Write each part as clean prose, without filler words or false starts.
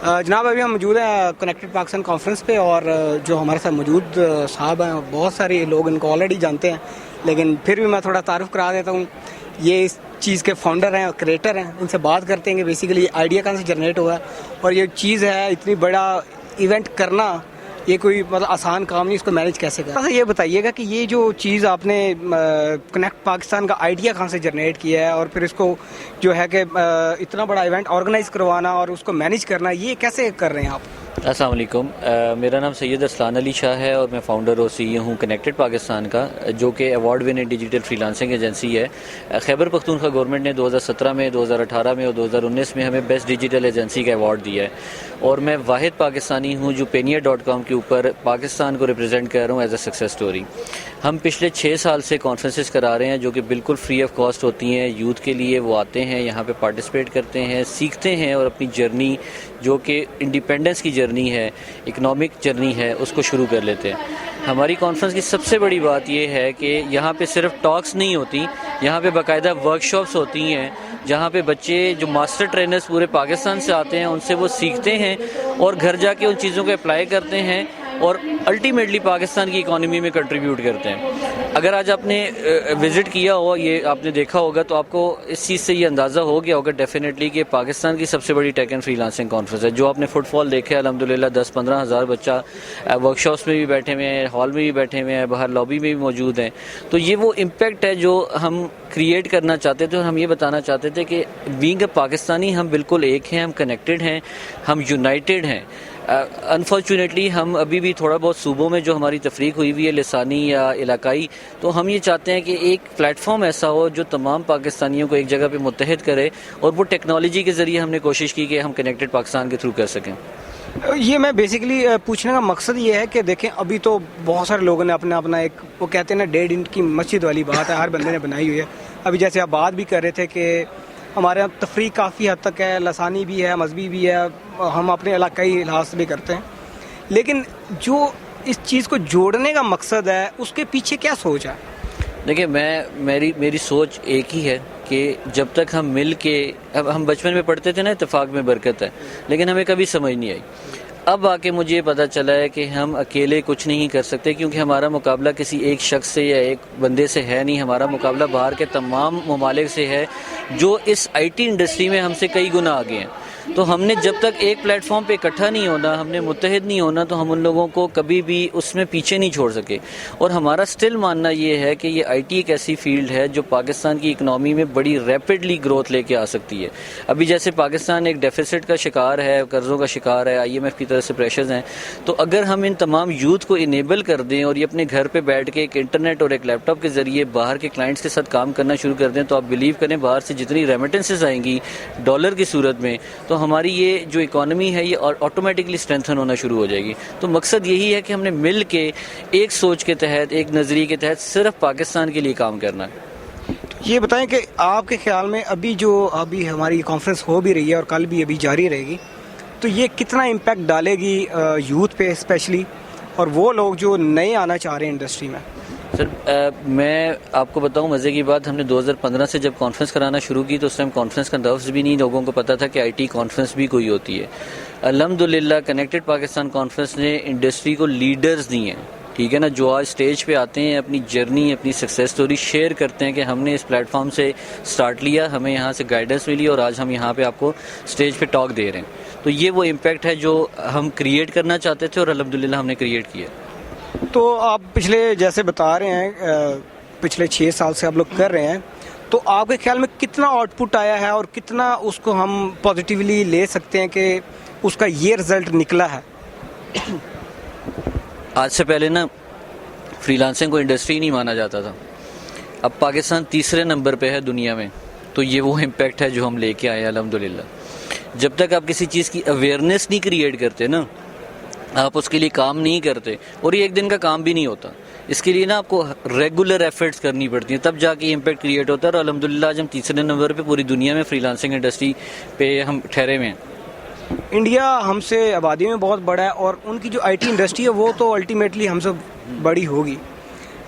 جناب ابھی ہم موجود ہیں کنیکٹڈ پاکستان کانفرنس پہ، اور جو ہمارے ساتھ موجود صاحب ہیں بہت سارے لوگ ان کو آلریڈی جانتے ہیں، لیکن پھر بھی میں تھوڑا تعارف کرا دیتا ہوں. یہ اس چیز کے فاؤنڈر ہیں اور کریٹر ہیں. ان سے بات کرتے ہیں کہ بیسیکلی آئیڈیا کہاں سے جنریٹ ہوا ہے، اور یہ چیز ہے اتنی بڑا ایونٹ کرنا یہ کوئی مطلب آسان کام نہیں، اس کو مینیج کیسے کریں. یہ بتائیے گا کہ یہ جو چیز آپ نے کنیکٹ پاکستان کا آئیڈیا کہاں سے جنریٹ کیا ہے، اور پھر اس کو جو ہے کہ اتنا بڑا ایونٹ آرگنائز کروانا اور اس کو مینیج کرنا، یہ کیسے کر رہے ہیں آپ؟ السلام علیکم. میرا نام سید ارسلان علی شاہ ہے اور میں فاؤنڈر اور سی ای ہوں کنیکٹڈ پاکستان کا، جو کہ award winning digital free lancing agency ہے. خیبر پختونخوا گورنمنٹ نے 2017 میں، 2018 میں اور 2019 میں ہمیں بیسٹ ڈیجیٹل ایجنسی کا ایوارڈ دیا ہے، اور میں واحد پاکستانی ہوں جو Payoneer.com کے اوپر پاکستان کو ریپرزینٹ کر رہا ہوں ایز اے سکسیس سٹوری. ہم پچھلے 6 سال سے کانفرنسز کرا رہے ہیں جو کہ بالکل فری آف کاسٹ ہوتی ہیں یوتھ کے لیے. وہ آتے ہیں یہاں پہ پارٹیسپیٹ کرتے ہیں، سیکھتے ہیں، اور اپنی جرنی جو کہ انڈیپینڈنس کی جرنی ہے، اکنامک جرنی ہے، اس کو شروع کر لیتے ہیں. ہماری کانفرنس کی سب سے بڑی بات یہ ہے کہ یہاں پہ صرف ٹاکس نہیں ہوتی، یہاں پہ باقاعدہ ورکشاپس ہوتی ہیں جہاں پہ بچے جو ماسٹر ٹرینرز پورے پاکستان سے آتے ہیں ان سے وہ سیکھتے ہیں اور گھر جا کے ان چیزوں کو اپلائی کرتے ہیں اور الٹیمیٹلی پاکستان کی اکانومی میں کنٹریبیوٹ کرتے ہیں. اگر آج آپ نے وزٹ کیا ہو، یہ آپ نے دیکھا ہوگا، تو آپ کو اس چیز سے یہ اندازہ ہو گیا ہوگا ڈیفینیٹلی کہ پاکستان کی سب سے بڑی ٹیک اینڈ فری لانسنگ کانفرنس ہے. جو آپ نے فٹ فال دیکھا ہے الحمدللہ 10-15 ہزار بچہ ورکشاپس میں بھی بیٹھے ہوئے ہیں، ہال میں بھی بیٹھے ہوئے ہیں، باہر لابی میں بھی موجود ہیں. تو یہ وہ امپیکٹ ہے جو ہم کریٹ کرنا چاہتے تھے، اور ہم یہ بتانا چاہتے تھے کہ بینگ اے پاکستانی ہم بالکل ایک ہیں، ہم کنیکٹڈ ہیں، ہم یونائٹڈ ہیں. انفارچونیٹلی ہم ابھی بھی تھوڑا بہت صوبوں میں جو ہماری تفریق ہوئی ہوئی ہے لسانی یا علاقائی، تو ہم یہ چاہتے ہیں کہ ایک پلیٹ فارم ایسا ہو جو تمام پاکستانیوں کو ایک جگہ پہ متحد کرے، اور وہ ٹیکنالوجی کے ذریعے ہم نے کوشش کی کہ ہم کنیکٹڈ پاکستان کے تھرو کر سکیں. یہ میں بیسیکلی پوچھنے کا مقصد یہ ہے کہ دیکھیں ابھی تو بہت سارے لوگوں نے اپنا ایک وہ کہتے ہیں نا 1.5 انٹ کی مسجد والی بات ہے، ہر بندے نے بنائی ہوئی ہے. ابھی جیسے آپ بات بھی کر رہے تھے کہ ہمارے یہاں تفریح کافی حد تک ہے، لسانی بھی ہے، مذہبی بھی ہے، ہم اپنے علاقائی لحاظ بھی کرتے ہیں، لیکن جو اس چیز کو جوڑنے کا مقصد ہے اس کے پیچھے کیا سوچ ہے؟ دیکھیں میری سوچ ایک ہی ہے کہ جب تک ہم مل کے، اب ہم بچپن میں پڑھتے تھے نا اتفاق میں برکت ہے، لیکن ہمیں کبھی سمجھ نہیں آئی. اب آ کے مجھے یہ پتہ چلا ہے کہ ہم اکیلے کچھ نہیں کر سکتے، کیونکہ ہمارا مقابلہ کسی ایک شخص سے یا ایک بندے سے ہے نہیں. ہمارا مقابلہ باہر کے تمام ممالک سے ہے جو اس آئی ٹی انڈسٹری میں ہم سے کئی گنا آگے ہیں. تو ہم نے جب تک ایک پلیٹ فارم پہ اکٹھا نہیں ہونا، ہم نے متحد نہیں ہونا، تو ہم ان لوگوں کو کبھی بھی اس میں پیچھے نہیں چھوڑ سکے. اور ہمارا سٹل ماننا یہ ہے کہ یہ آئی ٹی ایک ایسی فیلڈ ہے جو پاکستان کی اکنامی میں بڑی ریپڈلی گروتھ لے کے آ سکتی ہے. ابھی جیسے پاکستان ایک ڈیفیسٹ کا شکار ہے، قرضوں کا شکار ہے، آئی ایم ایف کی طرف سے پریشرز ہیں، تو اگر ہم ان تمام یوتھ کو انیبل کر دیں اور یہ اپنے گھر پہ بیٹھ کے ایک انٹرنیٹ اور ایک لیپ ٹاپ کے ذریعے باہر کے کلائنٹس کے ساتھ کام کرنا شروع کر دیں، تو آپ بلیو کریں باہر سے جتنی ریمیٹنسز آئیں گی ڈالر کی صورت میں، تو ہماری یہ جو اکانومی ہے یہ آٹومیٹکلی اسٹرینتھن ہونا شروع ہو جائے گی. تو مقصد یہی ہے کہ ہم نے مل کے ایک سوچ کے تحت، ایک نظریے کے تحت صرف پاکستان کے لیے کام کرنا ہے. یہ بتائیں کہ آپ کے خیال میں ابھی ہماری کانفرنس ہو بھی رہی ہے اور کل بھی ابھی جاری رہے گی، تو یہ کتنا امپیکٹ ڈالے گی یوتھ پہ اسپیشلی، اور وہ لوگ جو نئے آنا چاہ رہے ہیں انڈسٹری میں؟ سر میں آپ کو بتاؤں مزے کی بات، ہم نے 2015 سے جب کانفرنس کرانا شروع کی تو اس ٹائم کانفرنس کا لفظ بھی نہیں لوگوں کو پتا تھا کہ آئی ٹی کانفرنس بھی کوئی ہوتی ہے. الحمدللہ کنیکٹڈ پاکستان کانفرنس نے انڈسٹری کو لیڈرز دی ہیں، ٹھیک ہے نا، جو آج اسٹیج پہ آتے ہیں اپنی جرنی، اپنی سکسیس سٹوری شیئر کرتے ہیں کہ ہم نے اس پلیٹ فارم سے سٹارٹ لیا، ہمیں یہاں سے گائیڈنس ملی اور آج ہم یہاں پہ آپ کو اسٹیج پہ ٹاک دے رہے ہیں. تو یہ وہ امپیکٹ ہے جو ہم کریٹ کرنا چاہتے تھے اور الحمدللہ ہم نے کریٹ کیا. تو آپ پچھلے جیسے بتا رہے ہیں پچھلے 6 سال سے آپ لوگ کر رہے ہیں، تو آپ کے خیال میں کتنا آؤٹ پٹ آیا ہے اور کتنا اس کو ہم پازیٹیولی لے سکتے ہیں کہ اس کا یہ رزلٹ نکلا ہے؟ آج سے پہلے نا فری لانسنگ کو انڈسٹری نہیں مانا جاتا تھا، اب پاکستان تیسرے نمبر پہ ہے دنیا میں. تو یہ وہ امپیکٹ ہے جو ہم لے کے آئے الحمدللہ. جب تک آپ کسی چیز کی اویئرنیس نہیں کریٹ کرتے نا، آپ اس کے لیے کام نہیں کرتے، اور یہ ایک دن کا کام بھی نہیں ہوتا، اس کے لیے نا آپ کو ریگولر ایفرٹس کرنی پڑتی ہیں، تب جا کے امپیکٹ کریٹ ہوتا ہے. اور الحمدللہ آج ہم تیسرے نمبر پہ پوری دنیا میں فری لانسنگ انڈسٹری پہ ہم ٹھہرے ہوئے ہیں. انڈیا ہم سے آبادی میں بہت بڑا ہے، اور ان کی جو آئی ٹی انڈسٹری ہے وہ تو الٹیمیٹلی ہم سے بڑی ہوگی،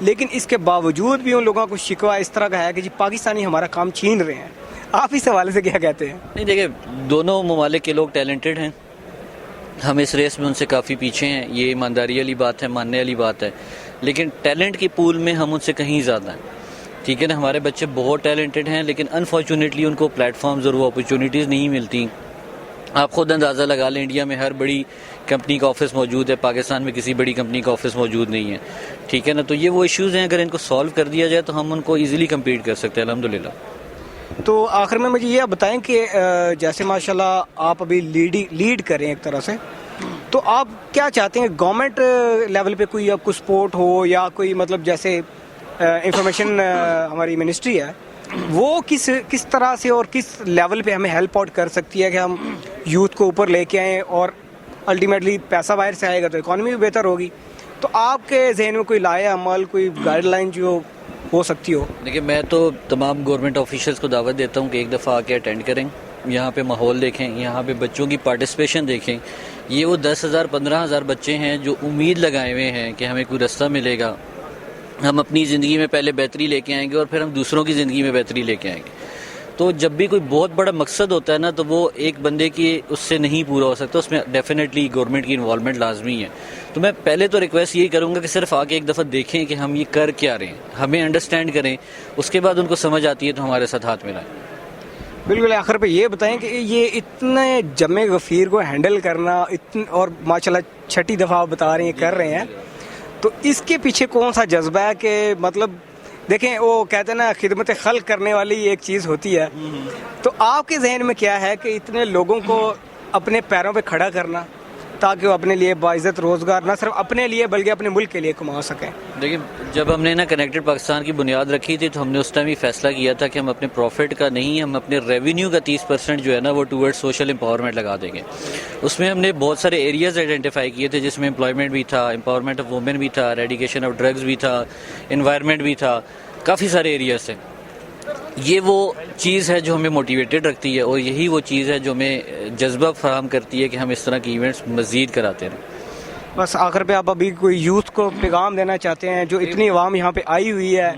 لیکن اس کے باوجود بھی ان لوگوں کو شکوہ اس طرح کا ہے کہ جی پاکستانی ہمارا کام چھین رہے ہیں. آپ اس حوالے سے کیا کہتے ہیں؟ نہیں دیکھیں، دونوں ممالک کے لوگ ٹیلنٹڈ ہیں، ہم اس ریس میں ان سے کافی پیچھے ہیں، یہ ایمانداری والی بات ہے، ماننے والی بات ہے، لیکن ٹیلنٹ کی پول میں ہم ان سے کہیں زیادہ ہیں. ٹھیک ہے نا، ہمارے بچے بہت ٹیلنٹڈ ہیں، لیکن انفارچونیٹلی ان کو پلیٹ فارمز اور وہ اپرچونیٹیز نہیں ملتی. آپ خود اندازہ لگا لیں، انڈیا میں ہر بڑی کمپنی کا آفس موجود ہے، پاکستان میں کسی بڑی کمپنی کا آفس موجود نہیں ہے. ٹھیک ہے نا، تو یہ وہ ایشوز ہیں، اگر ان کو سالو کر دیا جائے تو ہم ان کو ایزیلی کمپیٹ کر سکتے ہیں الحمدللہ. تو آخر میں مجھے یہ بتائیں کہ جیسے ماشاءاللہ آپ ابھی لیڈ کریں ایک طرح سے، تو آپ کیا چاہتے ہیں گورنمنٹ لیول پہ کوئی آپ کو سپورٹ ہو، یا کوئی مطلب جیسے انفارمیشن ہماری منسٹری ہے وہ کس طرح سے اور کس لیول پہ ہمیں ہیلپ آؤٹ کر سکتی ہے کہ ہم یوتھ کو اوپر لے کے آئیں، اور الٹیمیٹلی پیسہ باہر سے آئے گا تو اکانومی بھی بہتر ہوگی. تو آپ کے ذہن میں کوئی لائے عمل، کوئی گائیڈ لائن جو ہو سکتی ہو؟ دیکھیں، میں تو تمام گورنمنٹ آفیشلز کو دعوت دیتا ہوں کہ ایک دفعہ آ کے اٹینڈ کریں، یہاں پہ ماحول دیکھیں، یہاں پہ بچوں کی پارٹیسپیشن دیکھیں. یہ وہ 10,000 15,000 بچے ہیں جو امید لگائے ہوئے ہیں کہ ہمیں کوئی رستہ ملے گا، ہم اپنی زندگی میں پہلے بہتری لے کے آئیں گے اور پھر ہم دوسروں کی زندگی میں بہتری لے کے آئیں گے. تو جب بھی کوئی بہت بڑا مقصد ہوتا ہے نا، تو وہ ایک بندے کی اس سے نہیں پورا ہو سکتا، اس میں ڈیفینیٹلی گورنمنٹ کی انوالومنٹ لازمی ہے. تو میں پہلے تو ریکویسٹ یہی کروں گا کہ صرف آ کے ایک دفعہ دیکھیں کہ ہم یہ کر کیا رہے ہیں، ہمیں انڈرسٹینڈ کریں، اس کے بعد ان کو سمجھ آتی ہے تو ہمارے ساتھ ہاتھ ملائیں. بالکل. آخر پہ یہ بتائیں کہ یہ اتنے جمع غفیر کو ہینڈل کرنا اور ماشاءاللہ چھٹی دفعہ آپ بتا رہے ہیں کر رہے ہیں، تو اس کے پیچھے کون سا جذبہ ہے کہ مطلب دیکھیں وہ کہتے ہیں نا خدمت خلق کرنے والی ایک چیز ہوتی ہے، تو آپ کے ذہن میں کیا ہے کہ اتنے لوگوں کو اپنے پیروں پہ کھڑا کرنا تاکہ وہ اپنے لیے باعزت روزگار نہ صرف اپنے لیے بلکہ اپنے ملک کے لیے کما سکیں؟ دیکھیں، جب ہم نے نا کنیکٹڈ پاکستان کی بنیاد رکھی تھی تو ہم نے اس ٹائم ہی فیصلہ کیا تھا کہ ہم اپنے پروفٹ کا نہیں، ہم اپنے ریونیو کا 30% جو ہے نا وہ ٹورڈ سوشل امپاورمنٹ لگا دیں گے. اس میں ہم نے بہت سارے ایریاز آئیڈینٹیفائی کیے تھے، جس میں امپلائمنٹ بھی تھا، امپاورمنٹ آف وومن بھی تھا، ریڈیکیشن آف ڈرگز بھی تھا، انوائرمنٹ بھی تھا، کافی سارے ایریاز تھے. یہ وہ چیز ہے جو ہمیں موٹیویٹڈ رکھتی ہے، اور یہی وہ چیز ہے جو ہمیں جذبہ فراہم کرتی ہے کہ ہم اس طرح کی ایونٹس مزید کراتے رہیں. بس آخر پہ آپ ابھی کوئی یوتھ کو پیغام دینا چاہتے ہیں جو اتنی عوام یہاں پہ آئی ہوئی ہے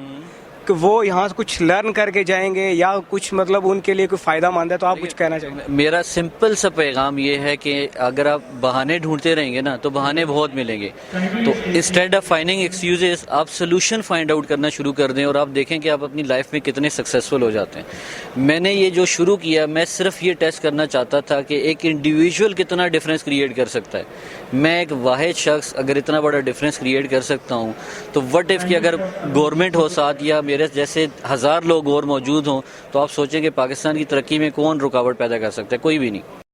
کہ وہ یہاں سے کچھ لرن کر کے جائیں گے یا کچھ مطلب ان کے لیے کوئی فائدہ مند ہے، تو آپ کچھ کہنا چاہیں گے؟ میرا سمپل سا پیغام یہ ہے کہ اگر آپ بہانے ڈھونڈتے رہیں گے نا تو بہانے بہت ملیں گے. تو انسٹیڈ آف فائنڈنگ ایکسکیوزز آپ سولوشن فائنڈ آؤٹ کرنا شروع کر دیں، اور آپ دیکھیں کہ آپ اپنی لائف میں کتنے سکسیزفل ہو جاتے ہیں. میں نے یہ جو شروع کیا، میں صرف یہ ٹیسٹ کرنا چاہتا تھا کہ ایک انڈیویجول کتنا ڈفرینس کریٹ کر سکتا ہے. میں ایک واحد شخص اگر اتنا بڑا ڈفرینس کریٹ کر سکتا ہوں تو وٹ ایف کہ اگر گورنمنٹ ہو ساتھ یا میرے جیسے 1000 لوگ اور موجود ہوں، تو آپ سوچیں کہ پاکستان کی ترقی میں کون رکاوٹ پیدا کر سکتا ہے؟ کوئی بھی نہیں.